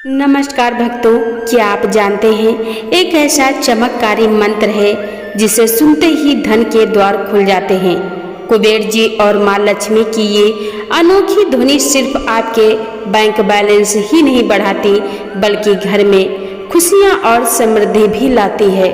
नमस्कार भक्तों, क्या आप जानते हैं एक ऐसा चमत्कारी मंत्र है जिसे सुनते ही धन के द्वार खुल जाते हैं। कुबेर जी और माँ लक्ष्मी की ये अनोखी ध्वनि सिर्फ आपके बैंक बैलेंस ही नहीं बढ़ाती बल्कि घर में खुशियाँ और समृद्धि भी लाती है।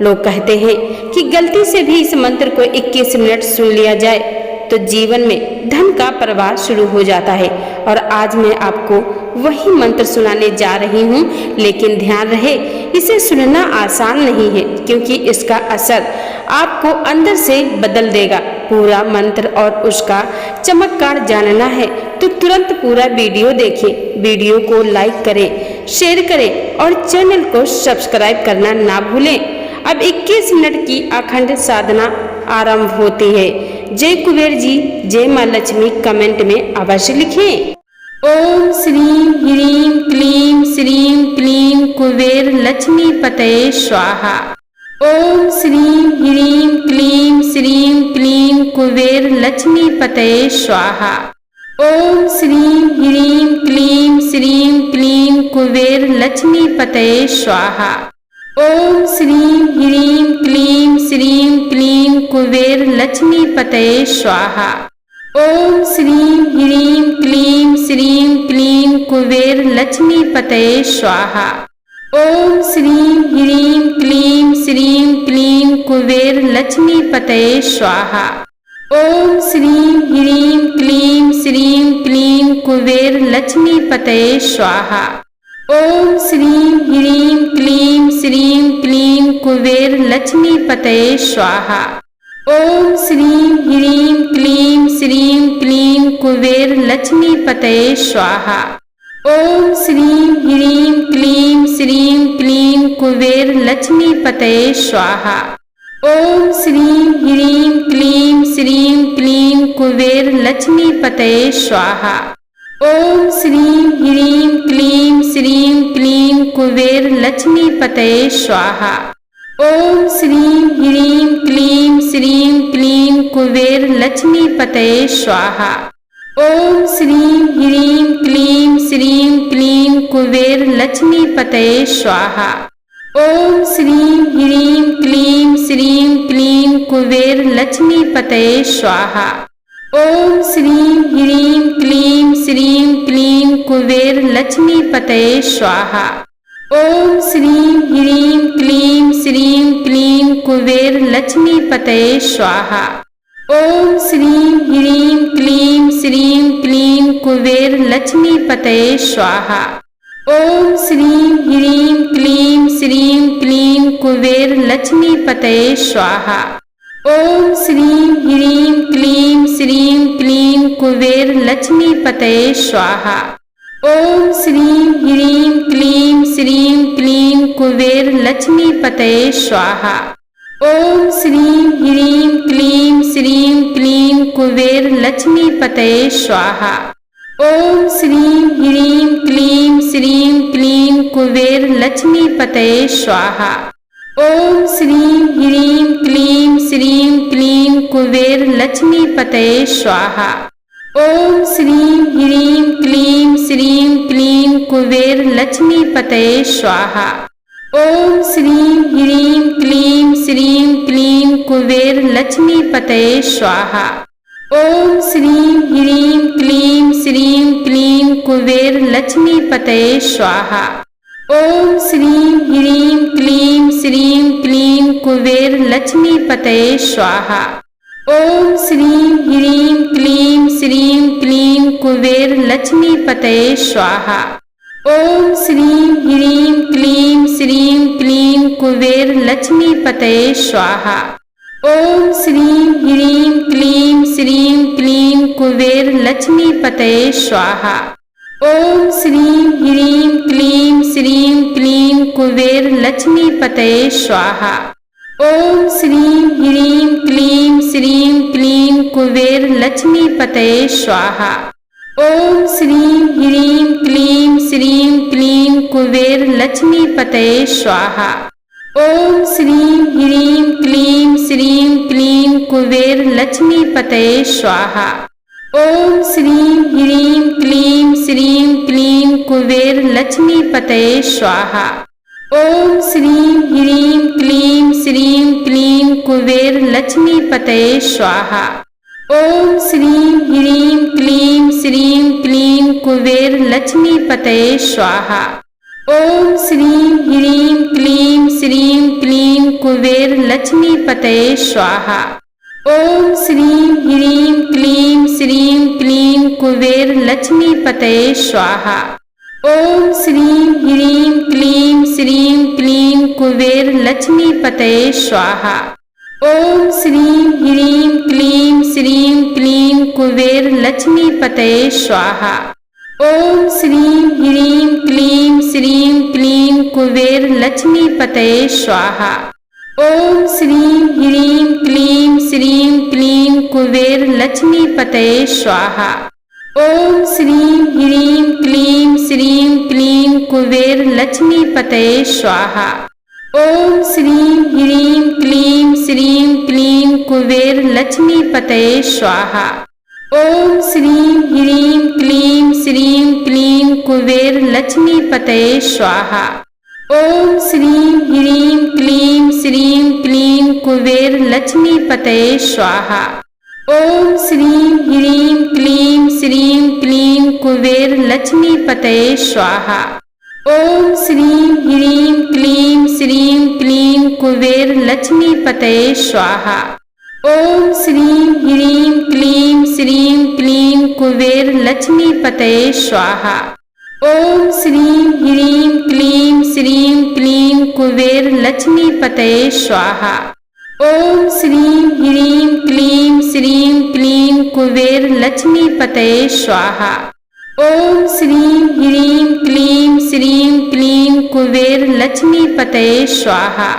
लोग कहते हैं कि गलती से भी इस मंत्र को 21 मिनट सुन लिया जाए तो जीवन में धन का प्रवाह शुरू हो जाता है। और आज मैं आपको वही मंत्र सुनाने जा रही हूँ, लेकिन ध्यान रहे इसे सुनना आसान नहीं है क्योंकि इसका असर आपको अंदर से बदल देगा। पूरा मंत्र और उसका चमत्कार जानना है तो तुरंत पूरा वीडियो देखें। वीडियो को लाइक करें, शेयर करें और चैनल को सब्सक्राइब करना ना भूलें। अब 21 मिनट की अखंड साधना आरंभ होती है। जय कुबेर जी, जय माँ लक्ष्मी कमेंट में अवश्य लिखें। ओम श्रीं ह्रीं क्लीं श्रीं क्लीं कुबेर लक्ष्मी पतये स्वाहा। ओम श्रीं ह्रीं क्लीं श्रीं क्लीं कुबेर लक्ष्मी पतये स्वाहा। ओम श्रीं ह्रीं क्लीं श्रीं क्लीं कुबेर लक्ष्मी पतये स्वाहा। ओम श्रीं ह्रीं क्लीं श्रीं क्लीं कुबेर लक्ष्मी पतये स्वाहा। ओम श्रीं ह्रीं क्लीं श्रीं क्लीं कुबेर लक्ष्मी पतये स्वाहा। ओम श्रीं ह्रीं क्लीं श्रीं क्लीं कुबेर लक्ष्मी पतये स्वाहा। ओम श्रीं ह्रीं क्लीं श्रीं क्लीं कुबेर लक्ष्मी पतये स्वाहा। ओम श्रीं ह्रीं क्लीं श्रीं क्लीं कुबेर लक्ष्मी पतये स्वाहा। ओम श्रीं ह्रीं क्लीं श्रीं क्लीं कुबेर लक्ष्मी पतये स्वाहा। ओम श्रीं ह्रीं क्लीं श्रीं क्लीं कुबेर लक्ष्मी पतये स्वाहा। ओम श्रीं ह्रीं क्लीं श्रीं क्लीं कुबेर लक्ष्मी पतये स्वाहा। ओम श्रीं ह्रीं क्लीं श्रीं क्लीं कुबेर लक्ष्मी पतये स्वाहा। ओम श्रीं ह्रीं क्लीं श्रीं क्लीं कुबेर लक्ष्मी पतये स्वाहा। ओम श्रीं ह्रीं क्लीं श्रीं क्लीं कुबेर लक्ष्मी पतये स्वाहा। ओम श्रीं ह्रीं क्लीं श्रीं क्लीं कुबेर लक्ष्मी पतये स्वाहा। ओम श्रीं ह्रीं क्लीं श्रीं क्लीं कुबेर लक्ष्मी पतये स्वाहा। ओम श्रीं ह्रीं क्लीं श्रीं क्लीं कुबेर लक्ष्मी पतये स्वाहा। ओम श्रीं ह्रीं क्लीं श्रीं क्लीं कुबेर लक्ष्मी पतये स्वाहा। ओम श्रीं ह्रीं क्लीं श्रीं क्लीं कुबेर लक्ष्मी पतये स्वाहा। ओम श्रीं ह्रीं क्लीं श्रीं क्लीं कुबेर लक्ष्मी पतये स्वाहा। ओम श्रीं ह्रीं क्लीं श्रीं क्लीं कुबेर लक्ष्मी पतये स्वाहा। ओम श्रीं ह्रीं क्लीं श्रीं क्लीं कुबेर लक्ष्मी पतये स्वाहा। ओम श्रीं ह्रीं क्लीं श्रीं क्लीं कुबेर लक्ष्मी पतये स्वाहा। ओम श्रीं ह्रीं क्लीं श्रीं क्लीं कुबेर लक्ष्मी पतये स्वाहा। ओम श्रीं ह्रीं क्लीं श्रीं क्लीं कुबेर लक्ष्मी पतये स्वाहा। ओम श्रीं ह्रीं क्लीं श्रीं क्लीं कुबेर लक्ष्मी पतये स्वाहा। ओम श्रीं ह्रीं क्लीं श्रीं क्लीं कुबेर लक्ष्मी पतये स्वाहा। ओम श्रीं ह्रीं क्लीं श्रीं क्लीं कुबेर लक्ष्मी पतये स्वाहा। ओम श्रीं ह्रीं क्लीं श्रीं क्लीं कुबेर लक्ष्मी पतये स्वाहा। ओम श्रीं ह्रीं क्लीं श्रीं क्लीं कुबेर लक्ष्मी पतये स्वाहा। ओम श्रीं ह्रीं क्लीं श्रीं क्लीं कुबेर लक्ष्मी पतये स्वाहा। ओम श्रीं ह्रीं क्लीं श्रीं क्लीं कुबेर लक्ष्मी पतये स्वाहा। ओम श्रीं ह्रीं क्लीं श्रीं क्लीं कुबेर लक्ष्मी पतये स्वाहा। ओम श्रीं ह्रीं क्लीं श्रीं क्लीं कुबेर लक्ष्मी पतये स्वाहा। ओम श्रीं ह्रीं क्लीं श्रीं क्लीं कुबेर लक्ष्मी पतये स्वाहा। ओम श्रीं ह्रीं क्लीं श्रीं क्लीं कुबेर लक्ष्मी पतये स्वाहा। ओम श्रीं ह्रीं क्लीं श्रीं क्लीं कुबेर लक्ष्मी पतये स्वाहा। ओम श्रीं ह्रीं क्लीं श्रीं क्लीं कुबेर लक्ष्मी पतये स्वाहा। ओम श्रीं ह्रीं क्लीं श्रीं क्लीं कुबेर लक्ष्मी पतये स्वाहा। ओम श्रीं ह्रीं क्लीं श्रीं क्लीं कुबेर लक्ष्मी पतये स्वाहा। ओम श्रीं ह्रीं क्लीं श्रीं क्लीं कुबेर लक्ष्मी पतये स्वाहा। ओम श्रीं ह्रीं क्लीं श्रीं क्लीं कुबेर लक्ष्मी पतये स्वाहा। ओम श्रीं ह्रीं क्लीं श्रीं क्लीं कुबेर लक्ष्मी पतये स्वाहा। ओम श्रीं ह्रीं क्लीं श्रीं क्लीं कुबेर लक्ष्मी पतये स्वाहा। ओम श्रीं ह्रीं क्लीं श्रीं क्लीं कुबेर लक्ष्मी पतये स्वाहा। ओम श्रीं ह्रीं क्लीं श्रीं क्लीं कुबेर लक्ष्मी पतये स्वाहा। ओम श्रीं ह्रीं क्लीं श्रीं क्लीं कुबेर लक्ष्मी पतये स्वाहा। ओम श्रीं ह्रीं क्लीं श्रीं क्लीं कुबेर लक्ष्मी पतये स्वाहा। ओम श्रीं ह्रीं क्लीं श्रीं क्लीं कुबेर लक्ष्मी पतये स्वाहा। ओम श्रीं ह्रीं क्लीं श्रीं क्लीं कुबेर लक्ष्मी पतये स्वाहा। ओम श्रीं ह्रीं क्लीं श्रीं क्लीं कुबेर लक्ष्मी पतये स्वाहा। ओम श्रीं ह्रीं क्लीं श्रीं क्लीं कुबेर लक्ष्मी पतये स्वाहा। ओम श्रीं ह्रीं क्लीं श्रीं क्लीं कुबेर लक्ष्मी पतये स्वाहा। ओम श्रीं ह्रीं क्लीं श्रीं क्लीं कुबेर लक्ष्मी पतये स्वाहा।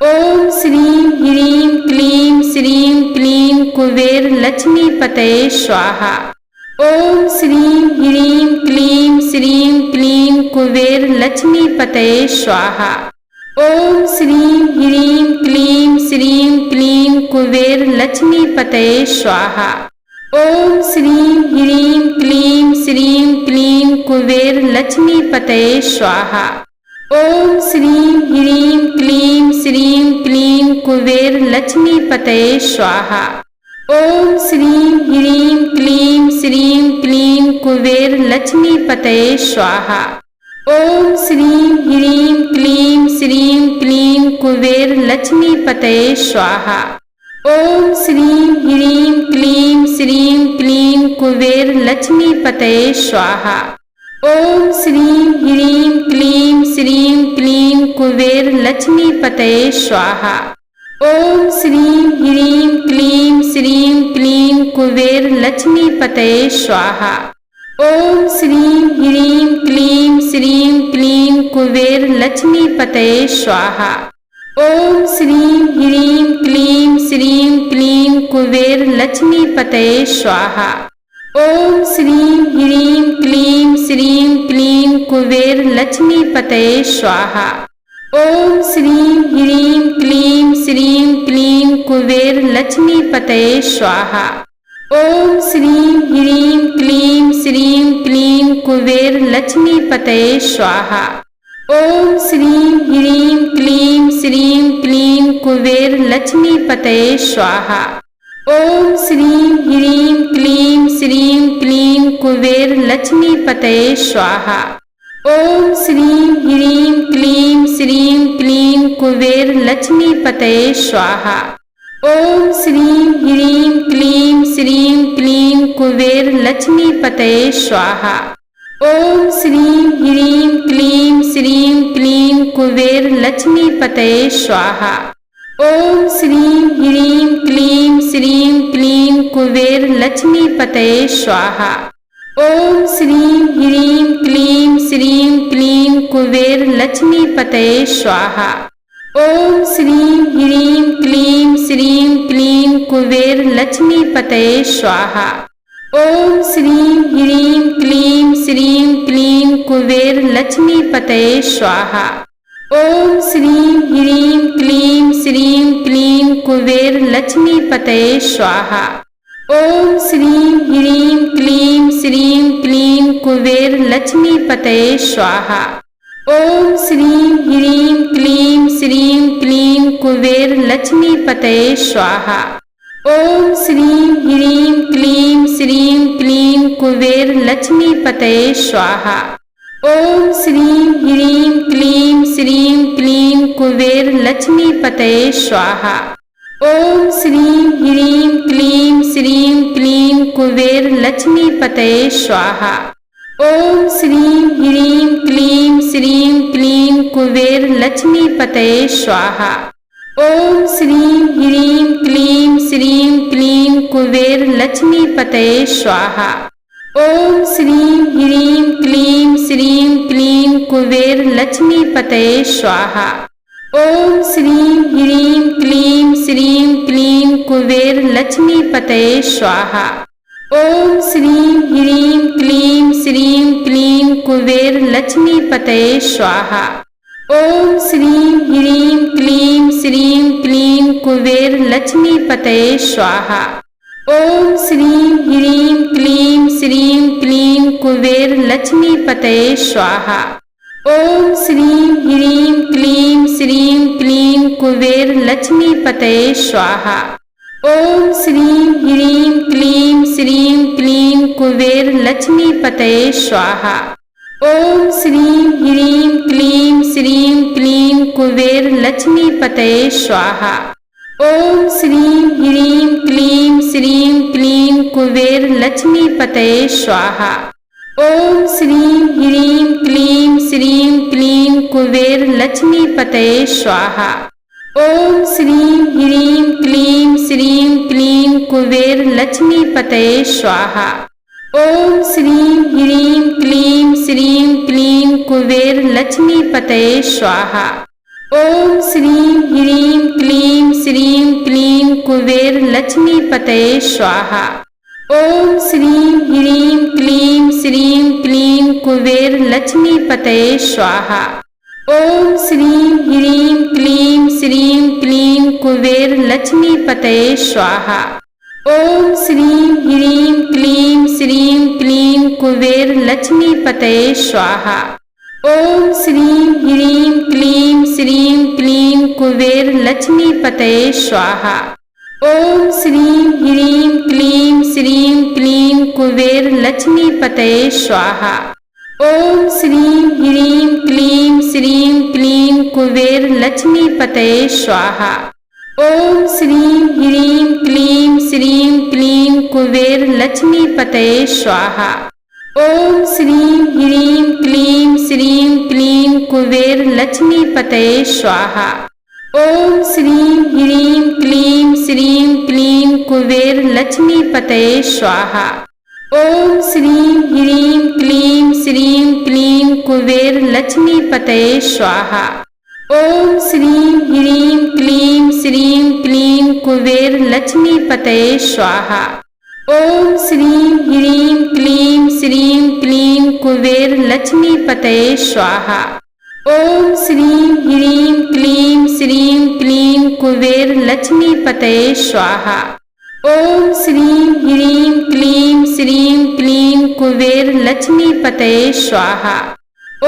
ओम श्रीं ह्रीं क्लीं श्रीं क्लीं कुबेर लक्ष्मी पतये स्वाहा। ओम श्रीं ह्रीं क्लीं श्रीं क्लीं कुबेर लक्ष्मी पतये स्वाहा। ओम श्रीं ह्रीं क्लीं श्रीं क्लीं कुबेर लक्ष्मी पतये स्वाहा। ओम श्रीं ह्रीं क्लीं श्रीं क्लीं कुबेर लक्ष्मी पतये स्वाहा। ओम श्रीं ह्रीं क्लीं श्रीं क्लीं कुबेर लक्ष्मी पतये स्वाहा। ओम श्रीं ह्रीं क्लीं श्रीं क्लीं कुबेर लक्ष्मी पतये स्वाहा। ओम श्रीं ह्रीं क्लीं श्रीं क्लीं कुबेर लक्ष्मी पतये स्वाहा। ओम श्रीं ह्रीं क्लीं श्रीं क्लीं कुबेर लक्ष्मी पतये स्वाहा। ओम श्रीं ह्रीं क्लीं श्रीं क्लीं कुबेर लक्ष्मी पतये स्वाहा। ओम श्रीं ह्रीं क्लीं श्रीं क्लीं कुबेर लक्ष्मी पतये स्वाहा। ओम श्रीं ह्रीं क्लीं श्रीं क्लीं कुबेर लक्ष्मी पतये स्वाहा। ओम श्रीं ह्रीं क्लीं श्रीं क्लीं कुबेर लक्ष्मी पतये स्वाहा। ओम श्रीं ह्रीं क्लीं श्रीं क्लीं कुबेर लक्ष्मी पतये स्वाहा। ओम श्रीं ह्रीं क्लीं श्रीं क्लीं कुबेर लक्ष्मी पतये स्वाहा। ओम श्रीं ह्रीं क्लीं श्रीं क्लीं कुबेर लक्ष्मी पतये स्वाहा। ओम श्रीं ह्रीं क्लीं श्रीं क्लीं कुबेर लक्ष्मी पतये स्वाहा। ओम श्रीं ह्रीं क्लीं श्रीं क्लीं कुबेर लक्ष्मी पतये स्वाहा। ओम श्रीं ह्रीं क्लीं श्रीं क्लीं कुबेर लक्ष्मी पतये स्वाहा। ओम श्रीं ह्रीं क्लीं श्रीं क्लीं कुबेर लक्ष्मी पतये स्वाहा। ओम श्रीं ह्रीं क्लीं श्रीं क्लीं कुबेर लक्ष्मी पतये स्वाहा। ओम श्रीं ह्रीं क्लीं श्रीं क्लीं कुबेर लक्ष्मी पतये स्वाहा। ओम श्रीं ह्रीं क्लीं श्रीं क्लीं कुबेर लक्ष्मी पतये स्वाहा। ओम श्रीं ह्रीं क्लीं श्रीं क्लीं कुबेर लक्ष्मी पतये स्वाहा। ओम श्रीं ह्रीं क्लीं श्रीं क्लीं कुबेर लक्ष्मी पतये स्वाहा। ओम श्रीं ह्रीं क्लीं श्रीं क्लीं कुबेर लक्ष्मी पतये स्वाहा। ओम श्रीं ह्रीं क्लीं श्रीं क्लीं कुबेर लक्ष्मी पतये स्वाहा। ओम श्रीं ह्रीं क्लीं श्रीं क्लीं कुबेर लक्ष्मी पतये स्वाहा। ओम श्रीं ह्रीं क्लीं श्रीं क्लीं कुबेर लक्ष्मी पतये स्वाहा। ओम श्रीं ह्रीं क्लीं श्रीं क्लीं कुबेर लक्ष्मी पतये स्वाहा। ओम श्रीं ह्रीं क्लीं श्रीं क्लीं कुबेर लक्ष्मी पतये स्वाहा। ओम श्रीं ह्रीं क्लीं श्रीं क्लीं कुबेर लक्ष्मी पतये स्वाहा। ओम श्रीं ह्रीं क्लीं श्रीं क्लीं कुबेर लक्ष्मी पतये स्वाहा। ओम श्रीं ह्रीं क्लीं श्रीं क्लीं कुबेर लक्ष्मी पतये स्वाहा। ओम श्रीं ह्रीं क्लीं श्रीं क्लीं कुबेर लक्ष्मी पतये स्वाहा। ओम श्रीं ह्रीं क्लीं श्रीं क्लीं कुबेर लक्ष्मी पतये स्वाहा। ओम श्रीं ह्रीं क्लीं श्रीं क्लीं कुबेर लक्ष्मी पतये स्वाहा। ओम श्रीं ह्रीं क्लीं श्रीं क्लीं कुबेर लक्ष्मी पतये स्वाहा। ओम श्रीं ह्रीं क्लीं श्रीं क्लीं कुबेर लक्ष्मी पतये स्वाहा। ओम श्रीं ह्रीं क्लीं श्रीं क्लीं कुबेर लक्ष्मी पतये स्वाहा। ओम श्रीं ह्रीं क्लीं श्रीं क्लीं कुबेर लक्ष्मी पतये स्वाहा। ओम श्रीं ह्रीं क्लीं श्रीं क्लीं कुबेर लक्ष्मी पतये स्वाहा। ओम श्रीं ह्रीं क्लीं श्रीं क्लीं कुबेर लक्ष्मी पतये स्वाहा। ओम श्रीं ह्रीं क्लीं श्रीं क्लीं कुबेर लक्ष्मी पतये स्वाहा। ओम श्रीं ह्रीं क्लीं श्रीं क्लीं कुबेर लक्ष्मी पतये स्वाहा। ओम श्रीं ह्रीं क्लीं श्रीं क्लीं कुबेर लक्ष्मी पतये स्वाहा। ओम श्रीं ह्रीं क्लीं श्रीं क्लीं कुबेर लक्ष्मी पतये स्वाहा। ओम श्रीं ह्रीं क्लीं श्रीं क्लीं कुबेर लक्ष्मी पतये स्वाहा। ओम श्रीं ह्रीं क्लीं श्रीं क्लीं कुबेर लक्ष्मी पतये स्वाहा। ओम श्रीं ह्रीं क्लीं श्रीं क्लीं कुबेर लक्ष्मी पतये स्वाहा। ओम श्रीं ह्रीं क्लीं श्रीं क्लीं कुबेर लक्ष्मी पतये स्वाहा। ओम श्रीं ह्रीं क्लीं श्रीं क्लीं कुबेर लक्ष्मी पतये स्वाहा। ओम श्रीं ह्रीं क्लीं श्रीं क्लीं कुबेर लक्ष्मी पतये स्वाहा। ओम श्रीं ह्रीं क्लीं श्रीं क्लीं कुबेर लक्ष्मी पतये स्वाहा। ओम श्रीं ह्रीं क्लीं श्रीं क्लीं कुबेर लक्ष्मी पतये स्वाहा। ओम श्रीं ह्रीं क्लीं श्रीं क्लीं कुबेर लक्ष्मी पतये स्वाहा। ओम श्रीं ह्रीं क्लीं श्रीं क्लीं कुबेर लक्ष्मी पतये स्वाहा। ओम श्रीं ह्रीं क्लीं श्रीं क्लीं कुबेर लक्ष्मी पतये स्वाहा। ओम श्रीं ह्रीं क्लीं श्रीं क्लीं कुबेर लक्ष्मी पतये स्वाहा। ओम श्रीं ह्रीं क्लीं श्रीं क्लीं कुबेर लक्ष्मी पतये स्वाहा।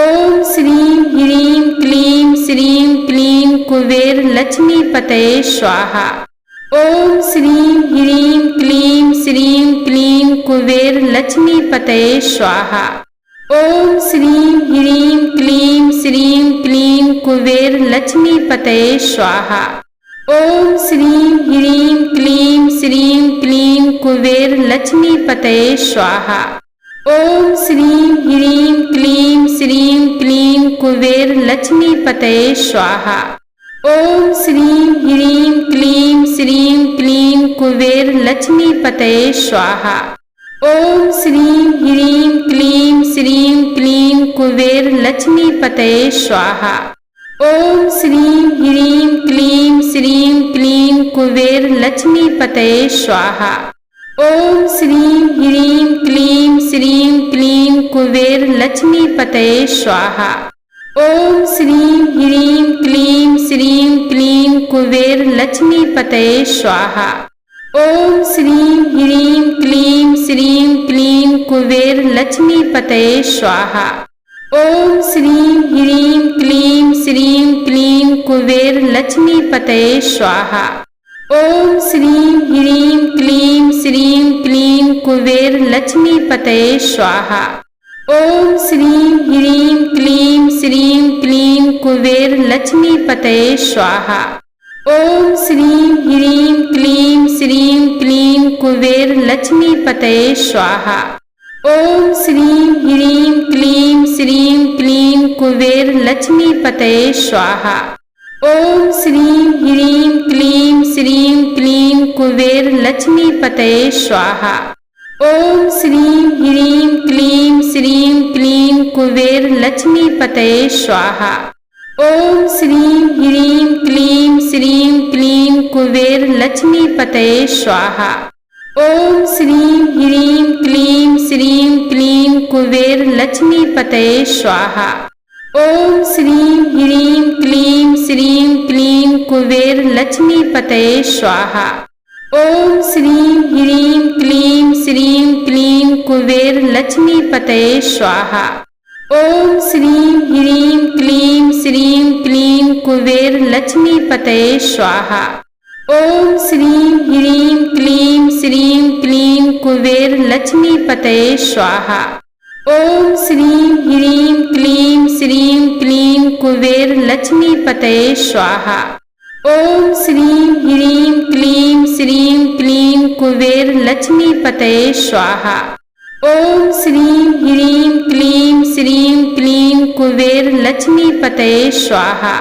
ओम श्रीं ह्रीं क्लीं श्रीं क्लीं कुबेर लक्ष्मी पतये स्वाहा। ओम श्रीं ह्रीं क्लीं श्रीं क्लीं कुबेर लक्ष्मी पतये स्वाहा। ओम श्रीं ह्रीं क्लीं श्रीं क्लीं कुबेर लक्ष्मी पतये स्वाहा। ओम श्रीं ह्रीं क्लीं श्रीं क्लीं कुबेर लक्ष्मी पतये स्वाहा। ओम श्रीं ह्रीं क्लीं श्रीं क्लीं कुबेर लक्ष्मी पतये स्वाहा। ओम श्रीं ह्रीं क्लीं श्रीं क्लीं कुबेर लक्ष्मी पतये स्वाहा। ओम श्रीं ह्रीं क्लीं श्रीं क्लीं कुबेर लक्ष्मी पतये स्वाहा। ओम श्रीं ह्रीं क्लीं श्रीं क्लीं कुबेर लक्ष्मी पतये स्वाहा। ओम श्रीं ह्रीं क्लीं श्रीं क्लीं कुबेर लक्ष्मी पतये स्वाहा। ओम श्रीं ह्रीं क्लीं श्रीं क्लीं कुबेर लक्ष्मी पतये स्वाहा। ओम श्रीं ह्रीं क्लीं श्रीं क्लीं कुबेर लक्ष्मी पतये स्वाहा। ओम श्रीं ह्रीं क्लीं श्रीं क्लीं कुबेर लक्ष्मी पतये स्वाहा। ओम श्रीं ह्रीं क्लीं श्रीं क्लीं कुबेर लक्ष्मी पतये स्वाहा। ओम श्रीं ह्रीं क्लीं श्रीं क्लीं कुबेर लक्ष्मी पतये स्वाहा। ओम श्रीं ह्रीं क्लीं श्रीं क्लीं कुबेर लक्ष्मी पतये स्वाहा। ओम श्रीं ह्रीं क्लीं श्रीं क्लीं कुबेर लक्ष्मी पतये स्वाहा। ओम श्रीं ह्रीं क्लीं श्रीं क्लीं कुबेर लक्ष्मी पतये स्वाहा। ओम श्रीं ह्रीं क्लीं श्रीं क्लीं कुबेर लक्ष्मी पतये स्वाहा। ओम श्रीं ह्रीं क्लीं श्रीं क्लीं कुबेर लक्ष्मी पतये स्वाहा। ओम श्रीं ह्रीं क्लीं श्रीं क्लीं कुबेर लक्ष्मी पतये स्वाहा। ओम श्रीं ह्रीं क्लीं श्रीं क्लीं कुबेर लक्ष्मी पतये स्वाहा। ओम श्रीं ह्रीं क्लीं श्रीं क्लीं कुबेर लक्ष्मी पतये स्वाहा। ओम श्रीं ह्रीं क्लीं श्रीं क्लीं कुबेर लक्ष्मी पतये स्वाहा। ओम श्रीं ह्रीं क्लीं श्रीं क्लीं कुबेर लक्ष्मी पतये स्वाहा। ओम श्रीं ह्रीं क्लीं श्रीं क्लीं कुबेर लक्ष्मी पतये स्वाहा। ओम श्रीं ह्रीं क्लीं श्रीं क्लीं कुबेर लक्ष्मी पतये स्वाहा। ओम श्रीं ह्रीं क्लीं श्रीं क्लीं कुबेर लक्ष्मी पतये स्वाहा।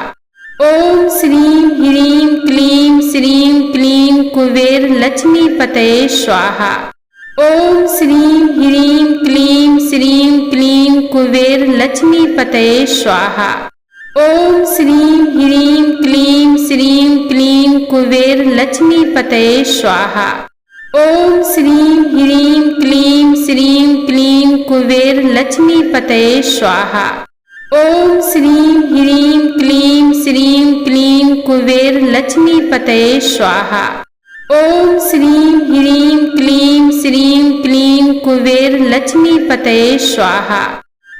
ओम श्रीं ह्रीं क्लीं श्रीं क्लीं कुबेर लक्ष्मी पतये स्वाहा। ओम श्रीं ह्रीं क्लीं श्रीं क्लीं कुबेर लक्ष्मी पतये स्वाहा। ओम श्रीं ह्रीं क्लीं श्रीं क्लीं कुबेर लक्ष्मी पतये स्वाहा। ओम श्रीं ह्रीं क्लीं श्रीं क्लीं कुबेर लक्ष्मी पतये स्वाहा। ओम श्रीं ह्रीं क्लीं श्रीं क्लीं कुबेर लक्ष्मी पतये स्वाहा। ओम श्रीं ह्रीं क्लीं श्रीं क्लीं कुबेर लक्ष्मी पतये स्वाहा।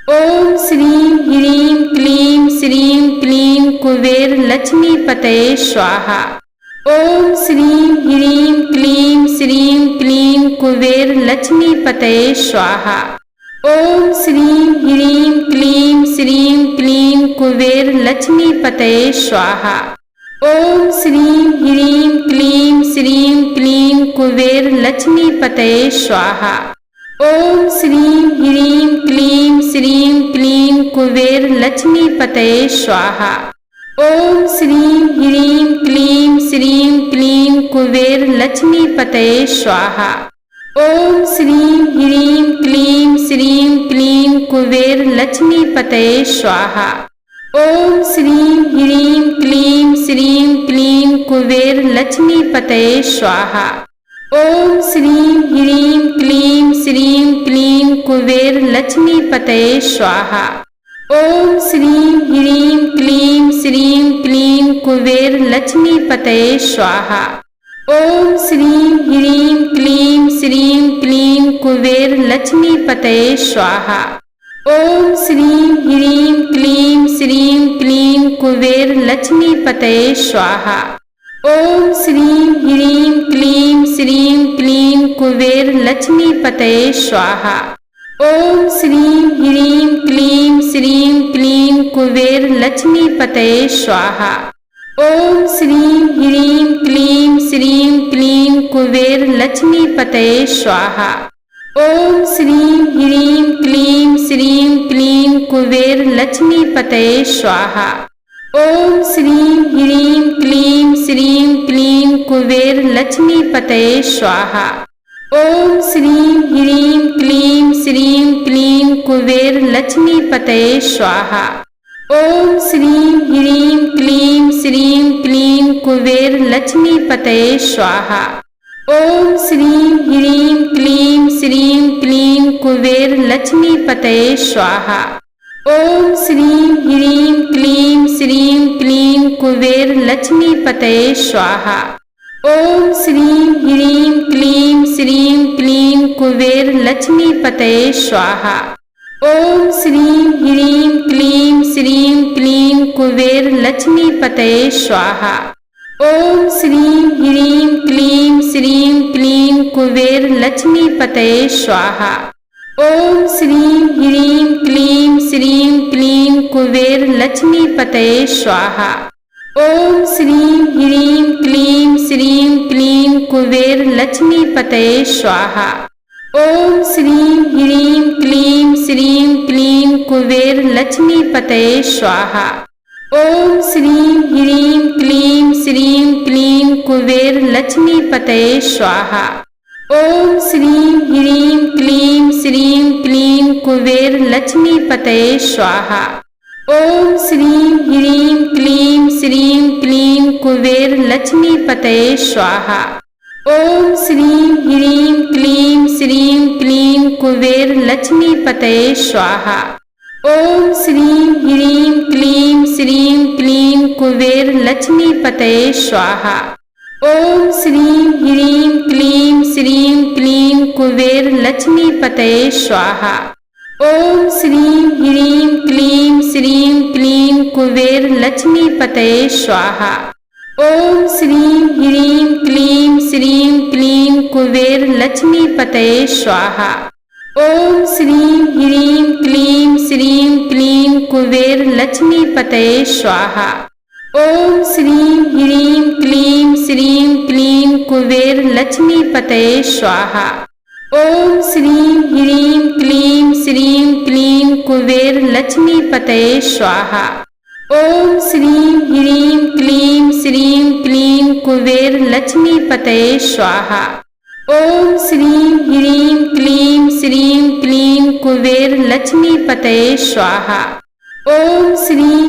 ओम श्रीं ह्रीं क्लीं श्रीं क्लीं कुबेर लक्ष्मी पतये स्वाहा। ओम श्रीं ह्रीं क्लीं श्रीं क्लीं कुबेर लक्ष्मी पतये स्वाहा। ओम श्रीं ह्रीं क्लीं श्रीं क्लीं कुबेर लक्ष्मी पतये स्वाहा। ओम श्रीं ह्रीं क्लीं श्रीं क्लीं कुबेर लक्ष्मी पतये स्वाहा। ओम श्रीं ह्रीं क्लीं श्रीं क्लीं कुबेर लक्ष्मी पतये स्वाहा। ओम श्रीं ह्रीं क्लीं श्रीं क्लीं कुबेर लक्ष्मी पतये स्वाहा। ओम श्रीं ह्रीं क्लीं श्रीं क्लीं कुबेर लक्ष्मी पतये स्वाहा। ओम श्रीं ह्रीं क्लीं श्रीं क्लीं कुबेर लक्ष्मी पतये स्वाहा। ओम श्रीं ह्रीं क्लीं श्रीं क्लीं कुबेर लक्ष्मी पतये स्वाहा। ओम श्रीं ह्रीं क्लीं श्रीं क्लीं कुबेर लक्ष्मी पतये स्वाहा। ओम श्रीं ह्रीं क्लीं श्रीं क्लीं कुबेर लक्ष्मी पतये स्वाहा। ओम श्रीं ह्रीं क्लीं श्रीं क्लीं कुबेर लक्ष्मी पतये स्वाहा। ओम श्रीं ह्रीं क्लीं श्रीं क्लीं कुबेर लक्ष्मी पतये स्वाहा। ओम श्रीं ह्रीं क्लीं श्रीं क्लीं कुबेर लक्ष्मी पतये स्वाहा। ओम श्रीं ह्रीं क्लीं श्रीं क्लीं कुबेर लक्ष्मी पतये स्वाहा। ओम श्रीं ह्रीं क्लीं श्रीं क्लीं कुबेर लक्ष्मी पतये स्वाहा। ओम श्रीं ह्रीं क्लीं श्रीं क्लीं कुबेर लक्ष्मी पतये स्वाहा। ओम श्रीं ह्रीं क्लीं श्रीं क्लीं कुबेर लक्ष्मी पतये स्वाहा। ओम श्रीं ह्रीं क्लीं श्रीं क्लीं कुबेर लक्ष्मी पतये स्वाहा। ओम श्रीं ह्रीं क्लीं श्रीं क्लीं कुबेर लक्ष्मी पतये स्वाहा। ओम श्रीं ह्रीं क्लीं श्रीं क्लीं कुबेर लक्ष्मी पतये स्वाहा। ओम श्रीं ह्रीं क्लीं श्रीं क्लीं कुबेर लक्ष्मी पतये स्वाहा। ओम श्रीं ह्रीं क्लीं श्रीं क्लीं कुबेर लक्ष्मी पतये स्वाहा। ओम श्रीं ह्रीं क्लीं श्रीं क्लीं कुबेर लक्ष्मी पतये स्वाहा। ओम श्रीं ह्रीं क्लीं श्रीं क्लीं कुबेर लक्ष्मी पतये स्वाहा। ओम श्रीं ह्रीं क्लीं श्रीं क्लीं कुबेर लक्ष्मी पतये स्वाहा। ओम श्रीं ह्रीं क्लीं श्रीं क्लीं कुबेर लक्ष्मी पतये स्वाहा। ओम श्रीं ह्रीं क्लीं श्रीं क्लीं कुबेर लक्ष्मी पतये स्वाहा। ओम श्रीं ह्रीं क्लीं श्रीं क्लीं कुबेर लक्ष्मी पतये स्वाहा। ओम श्रीं ह्रीं क्लीं श्रीं क्लीं कुबेर लक्ष्मी पतये स्वाहा। ओम श्रीं ह्रीं क्लीं श्रीं क्लीं कुबेर लक्ष्मी पतये स्वाहा। ओम श्रीं ह्रीं क्लीं श्रीं क्लीं कुबेर लक्ष्मी पतये स्वाहा। ओम श्रीं ह्रीं क्लीं श्रीं क्लीं कुबेर लक्ष्मी पतये स्वाहा। ओम श्रीं ह्रीं क्लीं श्रीं क्लीं कुबेर लक्ष्मी पतये स्वाहा। ओम श्रीं ह्रीं क्लीं श्रीं क्लीं कुबेर लक्ष्मी पतये स्वाहा। ओम श्रीं ह्रीं क्लीं श्रीं क्लीं कुबेर लक्ष्मी पतये स्वाहा। ओम श्रीं ह्रीं क्लीं श्रीं क्लीं कुबेर लक्ष्मी पतये स्वाहा। ओम श्रीं ह्रीं क्लीं श्रीं क्लीं कुबेर लक्ष्मी पतये स्वाहा। ओम श्रीं ह्रीं क्लीं श्रीं क्लीं कुबेर लक्ष्मी पतये स्वाहा। ओम श्रीं ह्रीं क्लीं श्रीं क्लीं कुबेर लक्ष्मी पतये स्वाहा। ओम श्रीं